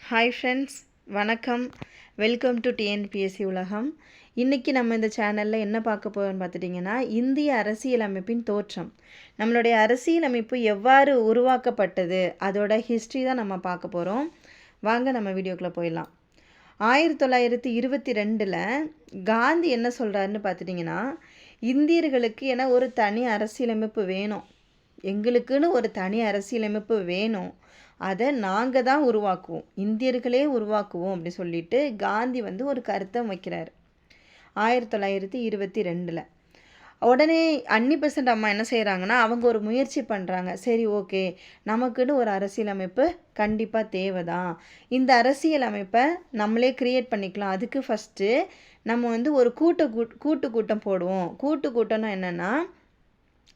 Hi friends, வணக்கம். Welcome to TNPSC உலகம். இன்றைக்கி நம்ம இந்த சேனலில் என்ன பார்க்க போகிறோம்னு பார்த்துட்டிங்கன்னா, இந்திய அரசியலமைப்பின் தோற்றம். நம்மளுடைய அரசியலமைப்பு எவ்வாறு உருவாக்கப்பட்டது, அதோட ஹிஸ்ட்ரி தான் நம்ம பார்க்க போகிறோம். வாங்க நம்ம வீடியோக்குள்ளே போயிடலாம். 1922 காந்தி என்ன சொல்கிறாருன்னு பார்த்துட்டிங்கன்னா, இந்தியர்களுக்கு என ஒரு தனி அரசியலமைப்பு வேணும், எங்களுக்குன்னு ஒரு தனி அரசியலமைப்பு வேணும், அதை நாங்கள் தான் உருவாக்குவோம், இந்தியர்களே உருவாக்குவோம் அப்படி சொல்லிட்டு காந்தி ஒரு கருத்தை வைக்கிறார் 1922. உடனே அன்னி பெசன்ட் அம்மா என்ன செய்கிறாங்கன்னா, அவங்க ஒரு முயற்சி பண்ணுறாங்க. சரி, ஓகே, நமக்குன்னு ஒரு அரசியலமைப்பு கண்டிப்பாக தேவைதான், இந்த அரசியலமைப்பை நம்மளே க்ரியேட் பண்ணிக்கலாம். அதுக்கு ஃபஸ்ட்டு நம்ம ஒரு கூட்டு கூட்டம் போடுவோம். கூட்டு கூட்டம்னா என்னென்னா,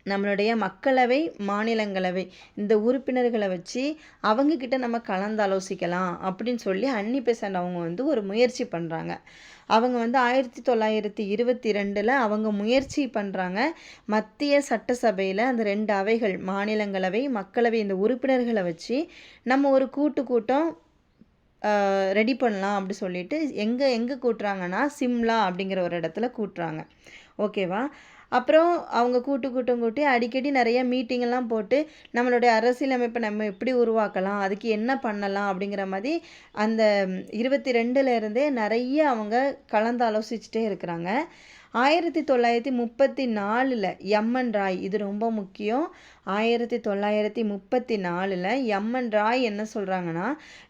நம்மளுடைய மக்களவை, மாநிலங்களவை இந்த உறுப்பினர்களை வச்சு அவங்கக்கிட்ட நம்ம கலந்தாலோசிக்கலாம் அப்படின்னு சொல்லி அன்னி பெசன்ட் அவங்க ஒரு முயற்சி பண்ணுறாங்க. அவங்க 1922 அவங்க முயற்சி பண்ணுறாங்க. மத்திய சட்டசபையில் அந்த 2 அவைகள், மாநிலங்களவை, மக்களவை, இந்த உறுப்பினர்களை வச்சு நம்ம ஒரு கூட்டம் ரெடி பண்ணலாம் அப்படி சொல்லிட்டு எங்கே கூட்டுறாங்கன்னா, சிம்லா அப்படிங்கிற ஒரு இடத்துல கூட்டுறாங்க. ஓகேவா? அப்புறம் அவங்க கூட்டம் கூட்டி அடிக்கடி நிறைய மீட்டிங்கெல்லாம் போட்டு நம்மளுடைய அரசியலமைப்பை நம்ம எப்படி உருவாக்கலாம், அதுக்கு என்ன பண்ணலாம் அப்படிங்கிற மாதிரி அந்த 22 நிறைய அவங்க கலந்து ஆலோசிச்சுட்டே இருக்கிறாங்க. 1934 எம்என் ராய், இது ரொம்ப முக்கியம். 1934 எம்என் ராய் என்ன சொல்கிறாங்கன்னா,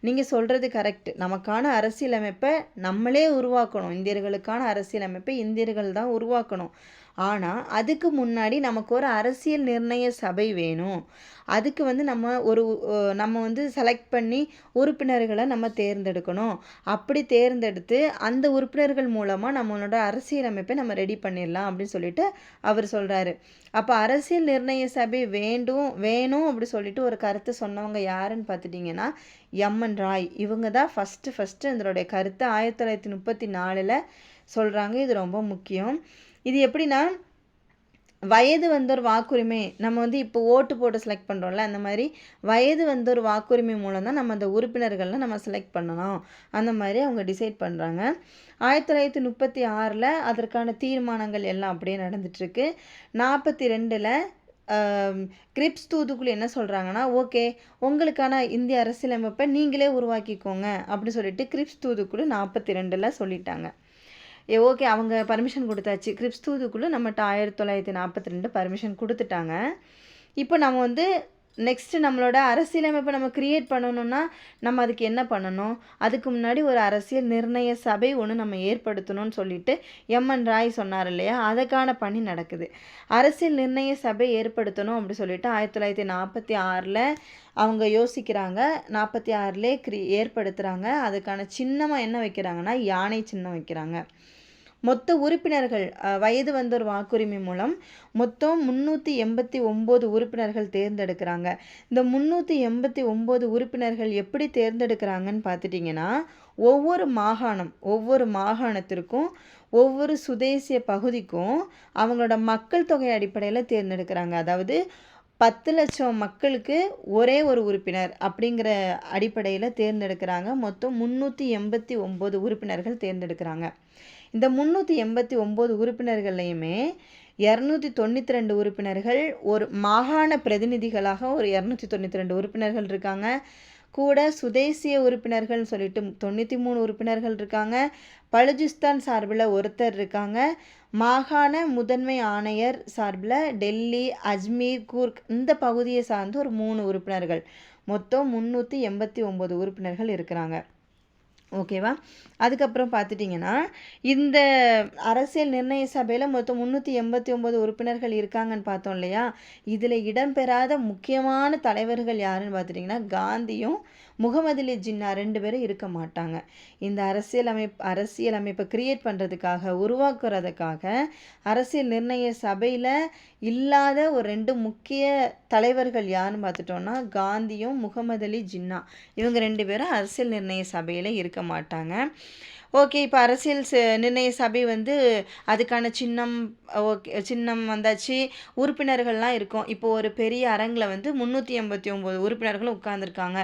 நீங்கள் சொல்கிறது கரெக்ட், நமக்கான அரசியலமைப்பை நம்மளே உருவாக்கணும், இந்தியர்களுக்கான அரசியலமைப்பை இந்தியர்கள் தான் உருவாக்கணும். ஆனால் அதுக்கு முன்னாடி நமக்கு ஒரு அரசியல் நிர்ணய சபை வேணும். அதுக்கு நம்ம செலக்ட் பண்ணி உறுப்பினர்களை நம்ம தேர்ந்தெடுக்கணும். அப்படி தேர்ந்தெடுத்து அந்த உறுப்பினர்கள் மூலமாக நம்மளோட அரசியலமைப்பை நம்ம ரெடி பண்ணிடலாம் அப்படின்னு சொல்லிட்டு அவர் சொல்கிறாரு. அப்போ அரசியல் நிர்ணய சபை வேணும் அப்படி சொல்லிட்டு ஒரு கருத்தை சொன்னவங்க யாருன்னு பார்த்துட்டிங்கன்னா, எம்என் ராய். இவங்க தான் ஃபஸ்ட்டு இதனுடைய கருத்தை 1934 சொல்கிறாங்க. இது ரொம்ப முக்கியம். இது எப்படின்னா, வயது ஒரு வாக்குரிமை, நம்ம இப்போ ஓட்டு போட்டு செலக்ட் பண்ணுறோம்ல, அந்த மாதிரி வயது ஒரு வாக்குரிமை மூலம் தான் நம்ம அந்த உறுப்பினர்கள்லாம் நம்ம செலக்ட் பண்ணணும், அந்த மாதிரி அவங்க டிசைட் பண்ணுறாங்க. 1936 அதற்கான தீர்மானங்கள் எல்லாம் அப்படியே நடந்துட்டுருக்கு. 42 கிரிப்ஸ் தூதுக்குழு என்ன சொல்கிறாங்கன்னா, ஓகே, உங்களுக்கான இந்திய அரசியலமைப்பை நீங்களே உருவாக்கிக்கோங்க அப்படின்னு சொல்லிட்டு கிரிப்ஸ் தூதுக்குழு 42 சொல்லிட்டாங்க. ஓகே, அவங்க பர்மிஷன் கொடுத்தாச்சு. கிரிப்ஸ் தூதுக்குழு நம்மகிட்ட 1942 பர்மிஷன் கொடுத்துட்டாங்க. இப்போ நம்ம நெக்ஸ்ட்டு நம்மளோட அரசியலமைப்பை நம்ம க்ரியேட் பண்ணணும்னா நம்ம அதுக்கு என்ன பண்ணணும், அதுக்கு முன்னாடி ஒரு அரசியல் நிர்ணய சபை ஒன்று நம்ம ஏற்படுத்தணும்னு சொல்லிட்டு எம்என் ராய் சொன்னார் இல்லையா, அதுக்கான பணி நடக்குது. அரசியல் நிர்ணய சபை ஏற்படுத்தணும் அப்படி சொல்லிட்டு 1946 அவங்க யோசிக்கிறாங்க. 46 ஏற்படுத்துகிறாங்க. அதுக்கான சின்னமாக என்ன வைக்கிறாங்கன்னா, யானை சின்னம் வைக்கிறாங்க. மொத்த உறுப்பினர்கள், வயது ஒரு வாக்குரிமை மூலம் மொத்தம் 389 உறுப்பினர்கள் தேர்ந்தெடுக்கிறாங்க. இந்த 389 உறுப்பினர்கள் எப்படி தேர்ந்தெடுக்கிறாங்கன்னு பார்த்துட்டிங்கன்னா, ஒவ்வொரு மாகாணத்திற்கும் ஒவ்வொரு சுதேசிய பகுதிக்கும் அவங்களோட மக்கள் தொகை அடிப்படையில் தேர்ந்தெடுக்கிறாங்க. அதாவது 10 லட்சம் மக்களுக்கு ஒரே ஒரு உறுப்பினர் அப்படிங்கிற அடிப்படையில் தேர்ந்தெடுக்கிறாங்க. மொத்தம் 389 உறுப்பினர்கள் தேர்ந்தெடுக்கிறாங்க. இந்த 389 உறுப்பினர்கள்லையுமே 292 உறுப்பினர்கள் ஒரு மாகாண பிரதிநிதிகளாக ஒரு 292 உறுப்பினர்கள் இருக்காங்க. கூட சுதேசிய உறுப்பினர்கள் சொல்லிட்டு 93 உறுப்பினர்கள் இருக்காங்க. பலுஜிஸ்தான் சார்பில் ஒருத்தர் இருக்காங்க. மாகாண முதன்மை ஆணையர் சார்பில் டெல்லி, அஜ்மீர், கூர்க் இந்த பகுதியை சார்ந்து ஒரு 3 உறுப்பினர்கள், மொத்தம் 389 உறுப்பினர்கள் இருக்கிறாங்க. ஓகேவா? அதுக்கப்புறம் பார்த்துட்டிங்கன்னா, இந்த அரசியல் நிர்ணய சபையில் மொத்தம் 389 உறுப்பினர்கள் இருக்காங்கன்னு பார்த்தோம் இல்லையா, இதில் இடம்பெறாத முக்கியமான தலைவர்கள் யாருன்னு பார்த்துட்டிங்கன்னா, காந்தியும் முகமது அலி ஜின்னா 2 பேரும் இருக்க மாட்டாங்க. இந்த அரசியலமைப்பை க்ரியேட் பண்ணுறதுக்காக, உருவாக்குறதுக்காக அரசியல் நிர்ணய சபையில் இல்லாத ஒரு 2 முக்கிய தலைவர்கள் யாருன்னு பார்த்துட்டோன்னா, காந்தியும் முகமது அலி ஜின்னா, இவங்க 2 பேரும் அரசியல் நிர்ணய சபையில் இருக்க இருக்க மாட்டாங்க. ஓகே, இப்போ அரசியல் நிர்ணய சபை வந்து அதுக்கான சின்னம், ஓகே, சின்னம் வந்தாச்சு, உறுப்பினர்கள்லாம் இருக்கும். இப்போ ஒரு பெரிய அரங்கில் வந்து 389 உறுப்பினர்களும் உட்கார்ந்துருக்காங்க.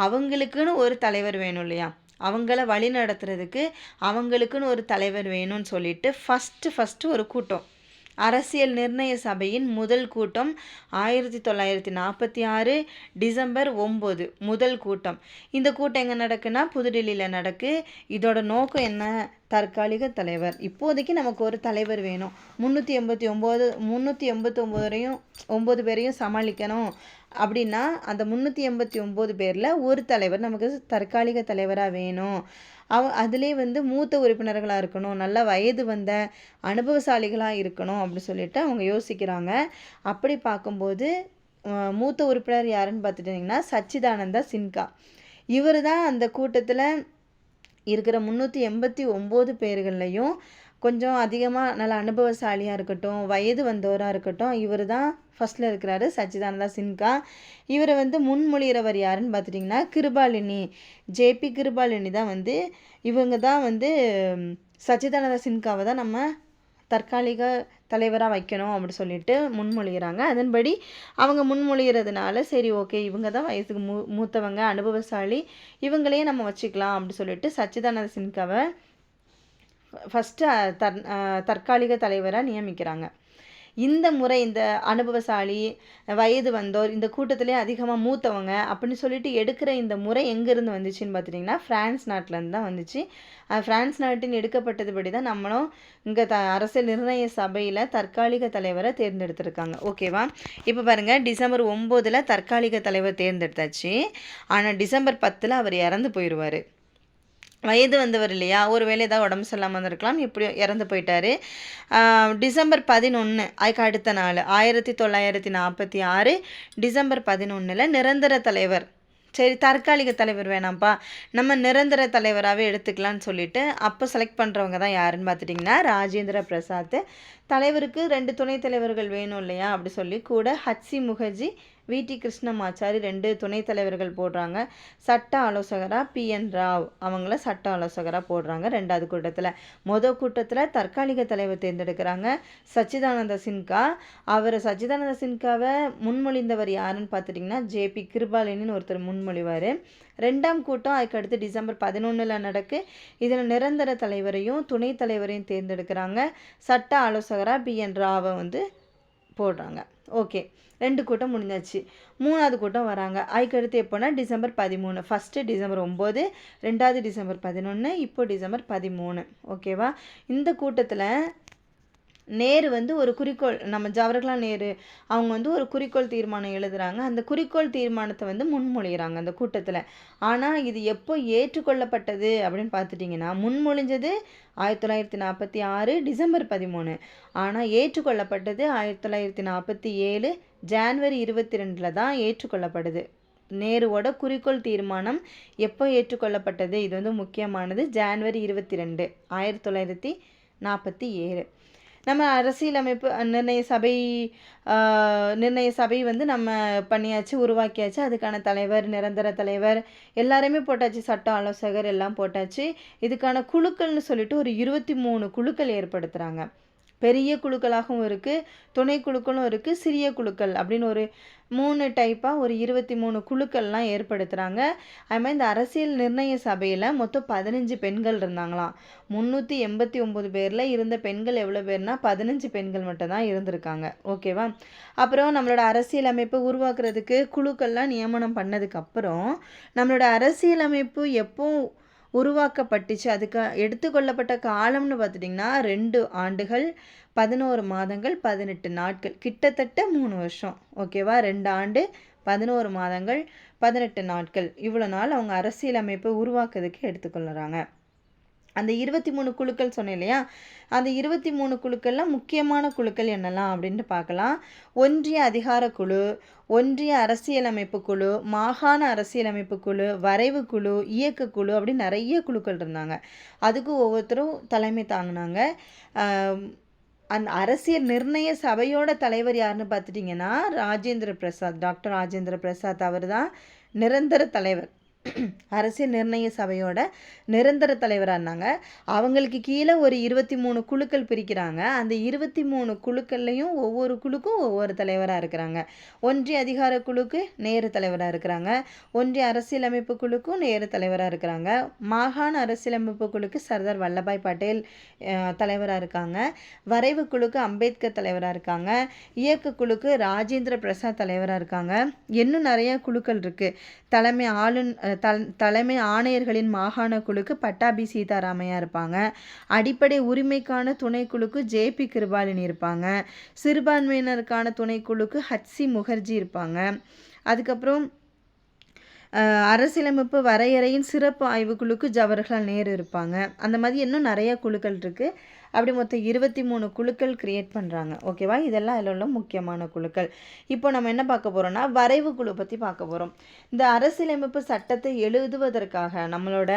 அவங்களுக்குன்னு ஒரு தலைவர் வேணும் இல்லையா? அவங்கள வழி நடத்துறதுக்கு அவங்களுக்குன்னு ஒரு தலைவர் வேணும்னு சொல்லிட்டு ஃபஸ்ட்டு ஒரு கூட்டம், அரசியல் நிர்ணய சபையின் முதல் கூட்டம் 1946 டிசம்பர் 9 முதல் கூட்டம். இந்த கூட்டம் எங்கே நடக்குன்னா புதுடெல்லியில் நடக்கு. இதோட நோக்கம் என்ன? தற்காலிக தலைவர். இப்போதைக்கு நமக்கு ஒரு தலைவர் வேணும். 389 பேரையும் சமாளிக்கணும் அப்படின்னா அந்த 389 பேரில் ஒரு தலைவர் நமக்கு தற்காலிக தலைவராக வேணும். அதிலே வந்து மூத்த உறுப்பினர்களாக இருக்கணும், நல்ல வயது வந்த அனுபவசாலிகளாக இருக்கணும் அப்படி சொல்லிட்டு அவங்க யோசிக்கிறாங்க. அப்படி பார்க்கும்போது மூத்த உறுப்பினர் யாருன்னு பார்த்துட்டிங்கன்னா சச்சிதானந்தா சின்ஹா. இவர் தான் அந்த கூட்டத்தில் இருக்கிற 389 பேர்கள்லையும் கொஞ்சம் அதிகமாக நல்ல அனுபவசாலியாக இருக்கட்டும், வயது வந்தவராக இருக்கட்டும், இவர் தான் ஃபஸ்ட்டில் இருக்கிறாரு, சச்சிதானந்தா சின்ஹா. இவரை வந்து முன்மொழிகிறவர் யாருன்னு பார்த்துட்டிங்கன்னா கிருபாலினி, ஜேபி கிருபாலினி தான் வந்து இவங்க தான் வந்து சச்சிதானந்தா சின்ஹாவை தான் நம்ம தற்காலிக தலைவராக வைக்கணும் அப்படி சொல்லிட்டு முன்மொழிகிறாங்க. அதன்படி அவங்க முன்மொழிகிறதுனால சரி ஓகே, இவங்க தான் வயசுக்கு மூத்தவங்க, அனுபவசாலி, இவங்களையே நம்ம வச்சுக்கலாம் அப்படி சொல்லிட்டு சச்சிதானந்த சின்ஹாவை ஃபஸ்ட்டு தற்காலிக தலைவராக நியமிக்கிறாங்க. இந்த முறை இந்த அனுபவசாலி, வயது வந்தோர், இந்த கூட்டத்திலே அதிகமாக மூத்தவங்க அப்படின்னு சொல்லிட்டு எடுக்கிற இந்த முறை எங்கேருந்து வந்துச்சுன்னு பார்த்துட்டிங்கன்னா ஃப்ரான்ஸ் நாட்டிலேருந்து தான் வந்துச்சு. ஃப்ரான்ஸ் நாட்டின் எடுக்கப்பட்டதுபடி தான் நம்மளும் இங்கே அரசியல் நிர்ணய சபையில் தற்காலிக தலைவரை தேர்ந்தெடுத்திருக்காங்க. ஓகேவா? இப்போ பாருங்கள், டிசம்பர் 9 தற்காலிக தலைவர் தேர்ந்தெடுத்தாச்சு. ஆனால் டிசம்பர் 10 அவர் இறந்து போயிடுவார். வயது வந்தவர் இல்லையா, ஒரு வேளை ஏதாவது உடம்பு சரியில்லாமல் வந்திருக்கலாம், எப்படியோ இறந்து போயிட்டார். டிசம்பர் 11 அதுக்கு அடுத்த நாள் 1946 டிசம்பர் 11 நிரந்தர தலைவர், சரி தற்காலிக தலைவர் வேணாம்ப்பா, நம்ம நிரந்தர தலைவராகவே எடுத்துக்கலான்னு சொல்லிட்டு அப்போ செலக்ட் பண்ணுறவங்க தான் யாருன்னு பார்த்துட்டிங்கன்னா ராஜேந்திர பிரசாத். தலைவருக்கு 2 துணைத் தலைவர்கள் வேணும் இல்லையா, அப்படி சொல்லி கூட ஹச்சி முகர்ஜி, விடி கிருஷ்ணமாச்சாரி 2 துணைத் தலைவர்கள் போடுறாங்க. சட்ட ஆலோசகராக பிஎன் ராவ் அவங்கள சட்ட ஆலோசகராக போடுறாங்க. 2வது கூட்டத்தில். மொதல் கூட்டத்தில் தற்காலிக தலைவர் தேர்ந்தெடுக்கிறாங்க சச்சிதானந்த சின்ஹா. சச்சிதானந்த சின்ஹாவை முன்மொழிந்தவர் யாருன்னு பார்த்துட்டிங்கன்னா ஜேபி கிருபாலினின்னு ஒருத்தர் முன்மொழிவார். 2ஆம் கூட்டம் அதுக்கு அடுத்து டிசம்பர் 11 நடக்கு. இதில் நிரந்தர தலைவரையும் துணைத் தலைவரையும் தேர்ந்தெடுக்கிறாங்க. சட்ட ஆலோசகராக பிஎன் ராவை வந்து போடுறாங்க. ஓகே, 2 கூட்டம் முடிஞ்சாச்சு. 3வது கூட்டம் வராங்க. அதுக்கடுத்து எப்போனா டிசம்பர் 13. ஃபஸ்ட்டு டிசம்பர் 9, 2வது டிசம்பர் 11, இப்போ டிசம்பர் 13. ஓகேவா? இந்த கூட்டத்தில் நேரு வந்து ஒரு குறிக்கோள், நம்ம ஜவஹர்லால் நேரு அவங்க வந்து ஒரு குறிக்கோள் தீர்மானம் எழுதுகிறாங்க. அந்த குறிக்கோள் தீர்மானத்தை வந்து முன்மொழிகிறாங்க அந்த கூட்டத்தில். ஆனால் இது எப்போ ஏற்றுக்கொள்ளப்பட்டது அப்படின்னு பார்த்துட்டிங்கன்னா முன்மொழிஞ்சது 1946 டிசம்பர் 13. ஆனால் ஏற்றுக்கொள்ளப்பட்டது 1947 ஜான்வரி 22 தான் ஏற்றுக்கொள்ளப்படுது. நேருவோட குறிக்கோள் தீர்மானம் எப்போ ஏற்றுக்கொள்ளப்பட்டது, இது வந்து முக்கியமானது, ஜான்வரி 22 1947. நம்ம அரசியலமைப்பு நிர்ணய சபை வந்து நம்ம பண்ணியாச்சு, உருவாக்கியாச்சு. அதுக்கான தலைவர், நிரந்தர தலைவர் எல்லாருமே போட்டாச்சு, சட்ட ஆலோசகர் எல்லாம் போட்டாச்சு. இதுக்கான குழுக்கள்னு சொல்லிட்டு ஒரு 23 குழுக்கள் ஏற்படுத்துகிறாங்க. பெரிய குழுக்களாகவும் இருக்குது, துணை குழுக்களும் இருக்குது, சிறிய குழுக்கள் அப்படின்னு ஒரு 3 டைப்பாக ஒரு 23 குழுக்கள்லாம் ஏற்படுத்துகிறாங்க. அதுமாதிரி இந்த அரசியல் நிர்ணய சபையில் மொத்தம் 15 பெண்கள் இருந்தாங்களாம். 389 பேரில் இருந்த பெண்கள் எவ்வளோ பேர்னா 15 பெண்கள் மட்டும் தான் இருந்திருக்காங்க. ஓகேவா? அப்புறம் நம்மளோட அரசியலமைப்பை உருவாக்குறதுக்கு குழுக்கள்லாம் நியமனம் பண்ணதுக்கப்புறம் நம்மளோட அரசியலமைப்பு எப்போ உருவாக்கப்பட்டுச்சு, அதுக்கு எடுத்துக்கொள்ளப்பட்ட காலம்னு பார்த்துட்டிங்கன்னா 2 ஆண்டுகள் 11 மாதங்கள் 18 நாட்கள், கிட்டத்தட்ட 3 வருஷம். ஓகேவா? 2 ஆண்டு 11 மாதங்கள் 18 நாட்கள், இவ்வளோ நாள் அவங்க அரசியலமைப்பை உருவாக்குறதுக்கு எடுத்துக்கொள்ளுறாங்க. அந்த 23 குழுக்கள் சொன்னேன் இல்லையா, அந்த 23 குழுக்களில் முக்கியமான குழுக்கள் என்னெல்லாம் அப்படின்ட்டு பார்க்கலாம். ஒன்றிய அதிகார குழு, ஒன்றிய அரசியலமைப்பு குழு, மாகாண அரசியலமைப்பு குழு, வரைவு குழு, இயக்கக்குழு அப்படி நிறைய குழுக்கள் இருந்தாங்க. அதுக்கு ஒவ்வொருத்தரும் தலைமை தாங்கினாங்க. அந்த அரசியல் நிர்ணய சபையோட தலைவர் யாருன்னு பார்த்துட்டிங்கன்னா ராஜேந்திர பிரசாத், டாக்டர் ராஜேந்திர பிரசாத். அவர் தான் நிரந்தர தலைவர். அரசியல் நிர்ணய சபையோட நிரந்தர தலைவராக இருந்தாங்க. அவங்களுக்கு கீழே ஒரு 23 குழுக்கள் பிரிக்கிறாங்க. அந்த 23 குழுக்கள்லையும் ஒவ்வொரு குழுக்கும் ஒவ்வொரு தலைவராக இருக்கிறாங்க. ஒன்றிய அதிகார குழுக்கு நேரு தலைவராக இருக்கிறாங்க. ஒன்றிய அரசியலமைப்பு குழுக்கும் நேரு தலைவராக இருக்கிறாங்க. மாகாண அரசியலமைப்பு குழுக்கு சர்தார் வல்லபாய் பட்டேல் தலைவராக இருக்காங்க. வரைவு குழுக்கு அம்பேத்கர் தலைவராக இருக்காங்க. இயக்க குழுக்கு ராஜேந்திர பிரசாத் தலைவராக இருக்காங்க. இன்னும் நிறைய குழுக்கள் இருக்குது. தலைமை ஆணையர்களின் மாகாண குழுக்கு பட்டாபி சீதாராமையா இருப்பாங்க. அடிப்படை உரிமைக்கான துணைக்குழுக்கு ஜேபி கிருபாலினி இருப்பாங்க. சிறுபான்மையினருக்கான துணைக்குழுக்கு ஹட்சி முகர்ஜி இருப்பாங்க. அதுக்கப்புறம் அரசியலமைப்பு வரையறையின் சிறப்பு ஆய்வுக்குழுக்கு ஜவஹர்லால் நேரு இருப்பாங்க. அந்த மாதிரி இன்னும் நிறைய குழுக்கள் இருக்குது. அப்படி மொத்தம் 23 குழுக்கள் கிரியேட் பண்ணுறாங்க. ஓகேவா? இதெல்லாம் அதில் உள்ள முக்கியமான குழுக்கள். இப்போ நம்ம என்ன பார்க்க போகிறோம்னா வரைவு குழு பற்றி பார்க்க போகிறோம். இந்த அரசியலமைப்பு சட்டத்தை எழுதுவதற்காக நம்மளோட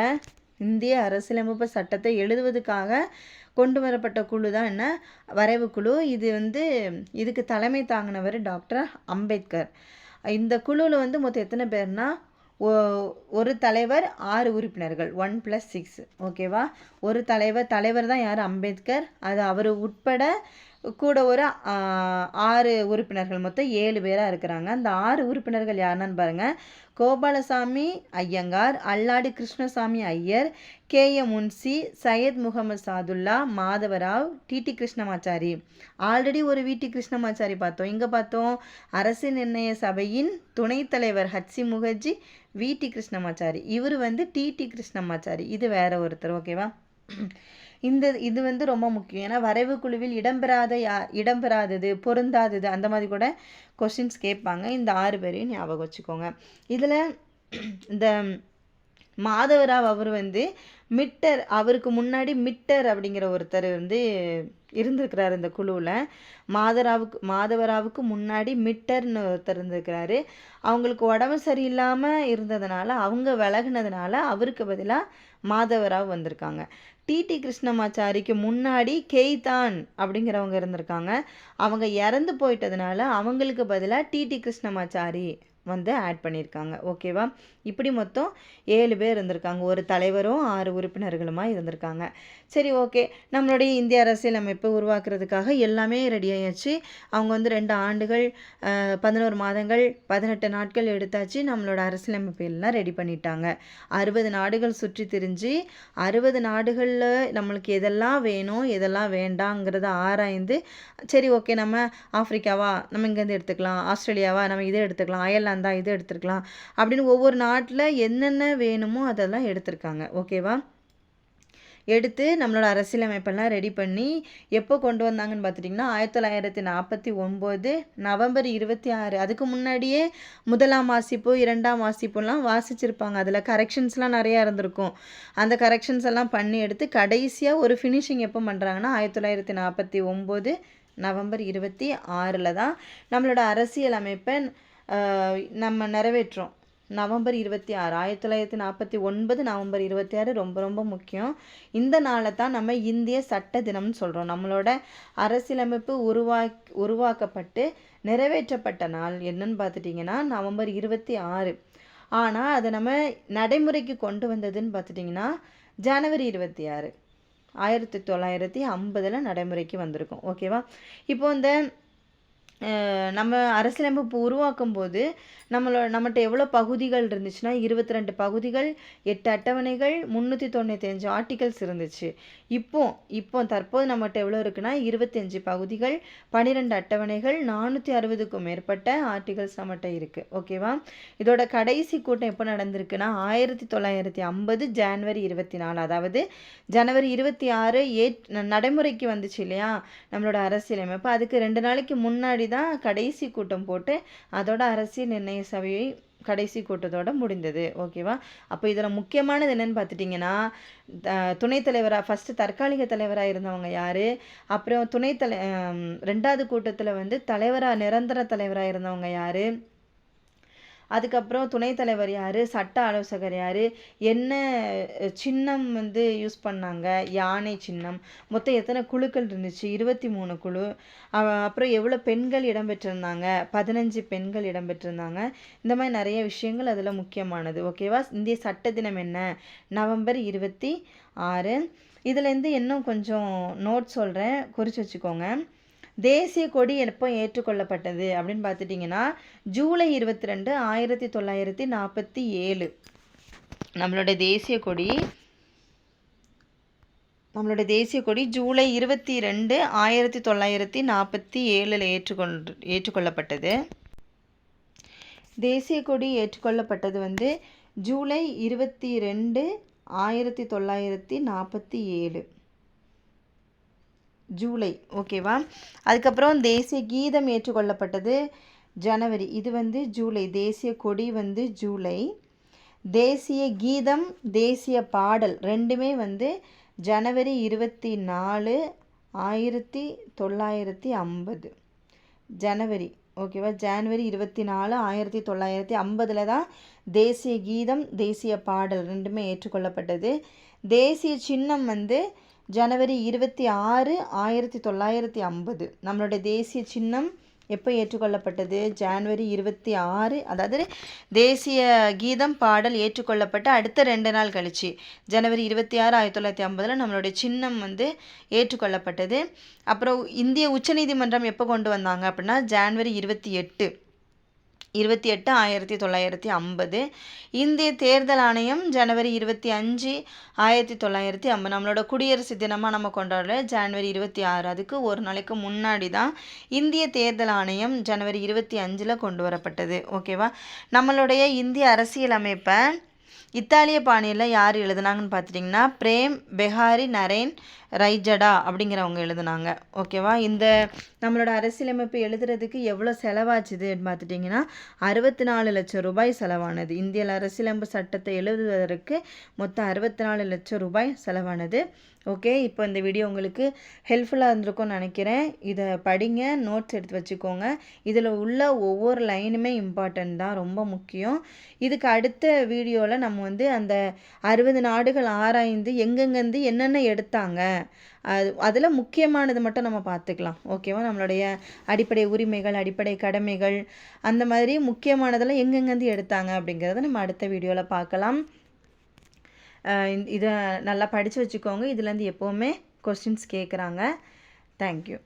இந்திய அரசியலமைப்பு சட்டத்தை எழுதுவதற்காக கொண்டு வரப்பட்ட குழு தான் என்ன வரைவு குழு. இதுக்கு தலைமை தாங்கினவர் டாக்டர் அம்பேத்கர். இந்த குழுவில் மொத்தம் எத்தனை பேர்னா ஒரு தலைவர் 6 உறுப்பினர்கள் 1+6. ஓகேவா? ஒரு தலைவர் தான் யார்? அம்பேத்கர். அது அவர் உட்பட கூட ஒரு 6 உறுப்பினர்கள், மொத்தம் 7 பேராக இருக்கிறாங்க. அந்த 6 உறுப்பினர்கள் யாருன்னு பாருங்கள். Gopalaswami Ayyangar, Alladi Krishnaswami Iyer, KA Munshi, Syed Mohammed Saadulla, Madhavrao, TT Krishnamachari. Already ஒரு VT கிருஷ்ணமாச்சாரி பார்த்தோம். இங்கே பார்த்தோம் அரசு நிர்ணய சபையின் துணைத் தலைவர் ஹட்சி முகர்ஜி, VT கிருஷ்ணமாச்சாரி. இவர் டிடி கிருஷ்ணமாச்சாரி. இது வேற ஒருத்தர். ஓகேவா? இது ரொம்ப முக்கியம். ஏன்னா வரைவு குழுவில் இடம்பெறாதது, பொருந்தாதது, அந்த மாதிரி கூட கொஸ்டின்ஸ் கேட்பாங்க. இந்த 6 பேரையும் ஞாபகம் வச்சுக்கோங்க. இதில் இந்த மாதவராவ் அவர் மிட்டர், அவருக்கு முன்னாடி மிட்டர் அப்படிங்கிற ஒருத்தர் இருந்திருக்கிறாரு இந்த குழுவில். மாதவராவுக்கு முன்னாடி மிட்டர்னு ஒருத்தர் இருந்திருக்கிறாரு. அவங்களுக்கு உடம்பு சரியில்லாமல் இருந்ததுனால அவங்க விலகுனதுனால அவருக்கு பதிலாக மாதவராவ் வந்திருக்காங்க. டிடி கிருஷ்ணமாச்சாரிக்கு முன்னாடி கெய்தான் அப்படிங்கிறவங்க இருந்திருக்காங்க. அவங்க இறந்து போயிட்டதுனால அவங்களுக்கு பதிலாக டிடி கிருஷ்ணமாச்சாரி ஆட் பண்ணியிருக்காங்க. ஓகேவா? இப்படி மொத்தம் 7 பேர் இருந்திருக்காங்க. ஒரு தலைவரும் 6 உறுப்பினர்களுமா இருந்திருக்காங்க. சரி, ஓகே. நம்மளுடைய இந்திய அரசியலமைப்பு உருவாக்குறதுக்காக எல்லாமே ரெடி ஆயாச்சு. அவங்க 2 ஆண்டுகள் 11 மாதங்கள் 18 நாட்கள் எடுத்தாச்சு. நம்மளோட அரசியலமைப்பு எல்லாம் ரெடி பண்ணிட்டாங்க. 60 நாடுகள் சுற்றி திரிஞ்சு 60 நாடுகளில் நம்மளுக்கு எதெல்லாம் வேணும் எதெல்லாம் வேண்டாங்கிறத ஆராய்ந்து, சரி ஓகே நம்ம ஆப்பிரிக்காவா நம்ம இங்கேருந்து எடுத்துக்கலாம், ஆஸ்திரேலியாவா நம்ம இதை எடுத்துக்கலாம், அயர்லாந்தா இதை எடுத்துக்கலாம் அப்படின்னு ஒவ்வொரு நாட்டில் என்னென்ன வேணுமோ அதெல்லாம் எடுத்திருக்காங்க. ஓகேவா? எடுத்து நம்மளோட அரசியலமைப்பெல்லாம் ரெடி பண்ணி எப்போ கொண்டு வந்தாங்கன்னு பார்த்துட்டிங்கன்னா 1949 நவம்பர் 26. அதுக்கு முன்னாடியே 1ஆம் வாசிப்பு 2ஆம் வாசிப்புலாம் வாசிச்சிருப்பாங்க. அதில் கரெக்ஷன்ஸ்லாம் நிறையா இருந்திருக்கும். அந்த கரெக்ஷன்ஸ் எல்லாம் பண்ணி எடுத்து கடைசியாக ஒரு ஃபினிஷிங் எப்போ பண்ணுறாங்கன்னா 1949 நவம்பர் 26 தான் நம்மளோட அரசியலமைப்பை நம்ம நிறைவேற்றோம். நவம்பர் 26 1949 நவம்பர் 26 ரொம்ப ரொம்ப முக்கியம். இந்த நாளை தான் நம்ம இந்திய சட்ட தினம்னு சொல்கிறோம். நம்மளோட அரசியலமைப்பு உருவாக்கப்பட்டு நிறைவேற்றப்பட்ட நாள் என்னன்னு பார்த்துட்டிங்கன்னா நவம்பர் 26. ஆனால் அதை நம்ம நடைமுறைக்கு கொண்டு வந்ததுன்னு பார்த்துட்டிங்கன்னா ஜனவரி 26 1950 நடைமுறைக்கு வந்திருக்கும். ஓகேவா? இப்போ நம்ம அரசியலமைப்பு உருவாக்கும் போது நம்மகிட்ட எவ்வளோ பகுதிகள் இருந்துச்சுன்னா 22 பகுதிகள், 8 அட்டவணைகள், 395 ஆர்டிகல்ஸ் இருந்துச்சு. இப்போ தற்போது நம்மகிட்ட எவ்வளோ இருக்குன்னா 25 பகுதிகள், 12 அட்டவணைகள், 460க்கும் மேற்பட்ட ஆர்டிகல்ஸ் நம்மகிட்ட இருக்குது. ஓகேவா? இதோட கடைசி கூட்டம் எப்போ நடந்திருக்குன்னா 1950 ஜனவரி 24. அதாவது ஜனவரி 26 நடைமுறைக்கு வந்துச்சு இல்லையா நம்மளோட அரசியலமைப்பு. அதுக்கு 2 நாளைக்கு முன்னாடி தான் கடைசி கூட்டம் போட்டு அதோட அரசியல் நிர்ணய சபையை கடைசி கூட்டத்தோட முடிந்தது. ஓகேவா? அப்போ இதில் முக்கியமானது என்னன்னு பார்த்துட்டிங்கன்னா துணைத் தலைவராக ஃபஸ்ட்டு தற்காலிக தலைவராக இருந்தவங்க யார், அப்புறம் 2வது கூட்டத்தில் நிரந்தர தலைவராக இருந்தவங்க யார், அதுக்கப்புறம் துணைத் தலைவர் யார், சட்ட ஆலோசகர் யார், என்ன சின்னம் வந்து யூஸ் பண்ணாங்க, யானை சின்னம், மொத்தம் எத்தனை குழுக்கள் இருந்துச்சு, 23 குழு, அப்புறம் எவ்வளோ பெண்கள் இடம்பெற்றிருந்தாங்க, 15 பெண்கள் இடம்பெற்றிருந்தாங்க. இந்த மாதிரி நிறைய விஷயங்கள் அதில் முக்கியமானது. ஓகேவா? இந்திய சட்ட தினம் என்ன, நவம்பர் 26. இதுலேருந்து இன்னும் கொஞ்சம் நோட் சொல்கிறேன், குறித்து வச்சுக்கோங்க. தேசிய கொடி எப்போ ஏற்றுக்கொள்ளப்பட்டது அப்படின்னு பார்த்துட்டிங்கன்னா ஜூலை 22, 1947. நம்மளோட தேசிய கொடி ஜூலை 22, 1947 ஏற்றுக்கொள்ளப்பட்டது. தேசிய கொடி ஏற்றுக்கொள்ளப்பட்டது வந்து ஜூலை 22, 1947 ஜூலை. ஓகேவா? அதுக்கப்புறம் தேசிய கீதம் ஏற்றுக்கொள்ளப்பட்டது ஜனவரி. இது வந்து ஜூலை. தேசிய கொடி வந்து ஜூலை. தேசிய கீதம், தேசிய பாடல் ரெண்டுமே வந்து ஜனவரி 24, 1950. ஜனவரி. ஓகேவா? ஜனவரி 24, 1950 தான் தேசிய கீதம், தேசிய பாடல் ரெண்டுமே ஏற்றுக்கொள்ளப்பட்டது. தேசிய சின்னம் வந்து ஜனவரி 26, 1950. நம்மளோட தேசிய சின்னம் எப்போ ஏற்றுக்கொள்ளப்பட்டது? ஜனவரி 26. அதாவது தேசிய கீதம் பாடல் ஏற்றுக்கொள்ளப்பட்ட அடுத்த 2 நாள் கழிச்சு ஜனவரி 26, 1950 நம்மளுடைய சின்னம் வந்து ஏற்றுக்கொள்ளப்பட்டது. அப்புறம் இந்திய உச்சநீதிமன்றம் எப்போ கொண்டு வந்தாங்க அப்படின்னா ஜனவரி 28, 1950. இந்திய தேர்தல் ஆணையம் ஜனவரி 25, 1950. நம்மளோட குடியரசு தினமாக நம்ம கொண்டாடுற ஜனவரி 26. அதுக்கு ஒரு நாளைக்கு முன்னாடி தான் இந்திய தேர்தல் ஆணையம் ஜனவரி 25 கொண்டு வரப்பட்டது. ஓகேவா? நம்மளுடைய இந்திய அரசியல் அமைப்பை இத்தாலிய பாணியில் யார் எழுதுனாங்கன்னு பார்த்துட்டிங்கன்னா பிரேம் பெஹாரி நரேன் ரைஜடா அப்படிங்கிறவங்க எழுதுனாங்க. ஓகேவா? இந்த நம்மளோட அரசியலமைப்பு எழுதுறதுக்கு எவ்வளோ செலவாச்சுதுன்னு பார்த்துட்டிங்கன்னா 64 லட்சம் ரூபாய் செலவானது. இந்திய அரசியலமைப்பு சட்டத்தை எழுதுவதற்கு மொத்தம் 64 லட்சம் ரூபாய் செலவானது. ஓகே, இப்போ இந்த வீடியோ உங்களுக்கு ஹெல்ப்ஃபுல்லாக இருந்திருக்கும்னு நினைக்கிறேன். இதை படிங்க, நோட்ஸ் எடுத்து வச்சுக்கோங்க. இதில் உள்ள ஒவ்வொரு லைனுமே இம்பார்ட்டன்ட் தான், ரொம்ப முக்கியம். இதுக்கு அடுத்த வீடியோவில் நம்ம வந்து அந்த 60 நாடுகள் ஆராய்ந்து எங்கெங்கேருந்து என்னென்ன எடுத்தாங்க அதில் முக்கியமானது மட்டும் நம்ம பார்த்துக்கலாம். ஓகேவா? நம்மளுடைய அடிப்படை உரிமைகள், அடிப்படை கடமைகள், அந்த மாதிரி முக்கியமானதெல்லாம் எங்கெங்கேருந்து எடுத்தாங்க அப்படிங்கிறத நம்ம அடுத்த வீடியோவில் பார்க்கலாம். இதை நல்லா படித்து வச்சுக்கோங்க. இதுலேருந்து எப்போவுமே கொஸ்டின்ஸ் கேட்குறாங்க. தேங்க்யூ.